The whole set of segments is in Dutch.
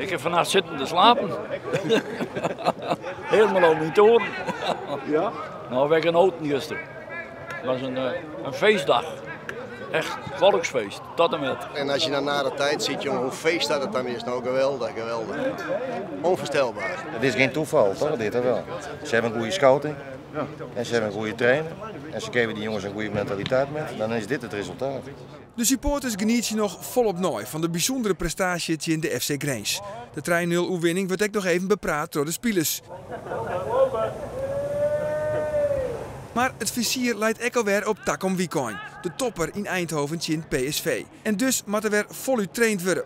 Ik heb vannacht zitten te slapen. Helemaal om mijn toren. Ja? Nou, wij genoten gisteren. Het was een feestdag. Echt volksfeest, tot en met. En als je dan na de tijd ziet, jongen, hoe feest dat het dan is. Nou, geweldig, geweldig. Onvoorstelbaar. Het is geen toeval, toch? Dit er wel. Ze hebben een goede scouting. Ja. En ze hebben een goede trainer. En ze geven die jongens een goede mentaliteit met. Dan is dit het resultaat. De supporters genieten nog volop nooi van de bijzondere prestatie in de FC Grijns. De 3-0 oefening wordt ook nog even bepraat door de spelers. Maar het vizier leidt ook alweer op Takom Wiekoin, de topper in Eindhoven in PSV. En dus moet er weer voluit getraind worden.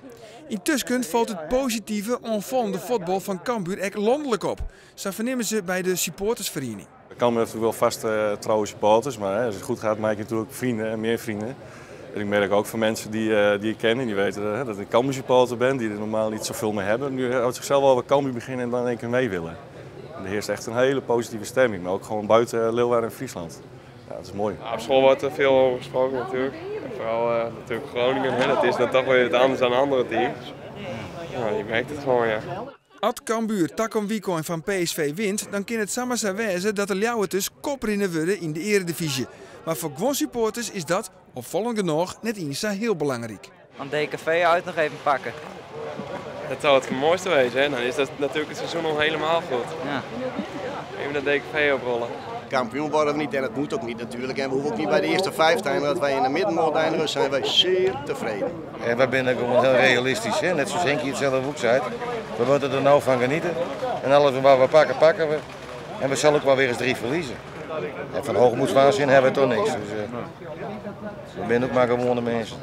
Intussen valt het positieve onvallende voetbal van Cambuur ook landelijk op. Zo vernemen ze bij de supportersvereniging. Cambuur heeft wel vaste trouwe supporters, maar als het goed gaat maak je natuurlijk vrienden en meer vrienden. En ik merk ook van mensen die ik ken en die weten dat ik Cambuur supporter ben, die er normaal niet zoveel mee hebben. Nu uit zichzelf al bij Cambuur beginnen en dan in één keer mee willen. Er heerst echt een hele positieve stemming, maar ook gewoon buiten Leeuwarden en Friesland. Ja, dat is mooi. Ja, op school wordt er veel over gesproken natuurlijk. En vooral natuurlijk Groningen, hè. Dat is dan toch weer het anders dan andere teams. Ja, je merkt het gewoon, ja. Als Cambuur Takom Wiekoin van PSV wint, dan kan het samen zijn wijzen dat de Ljouwerters koprinnen worden in de eredivisie. Maar voor gewoon supporters is dat, opvallend genoeg, net eens heel belangrijk. Aan DKV uit nog even pakken. Dat zou het mooiste wezen, hè. Dan is dat natuurlijk het seizoen al helemaal goed. Ja. Even dat DKV oprollen. Kampioen worden we niet en het moet ook niet natuurlijk. En we hoeven ook niet bij de eerste 5 te eindigen. Dat wij in de midden moeten eindigen, zijn wij zeer tevreden. En wij zijn gewoon heel realistisch. Hè? Net zoals Henkie het zelf ook zei. We moeten er nou van genieten. En alles wat we pakken, pakken we. En we zullen ook wel weer eens 3 verliezen. En van hoogmoedswaanzin hebben we toch niks. Dus we zijn ook maar gewone mensen.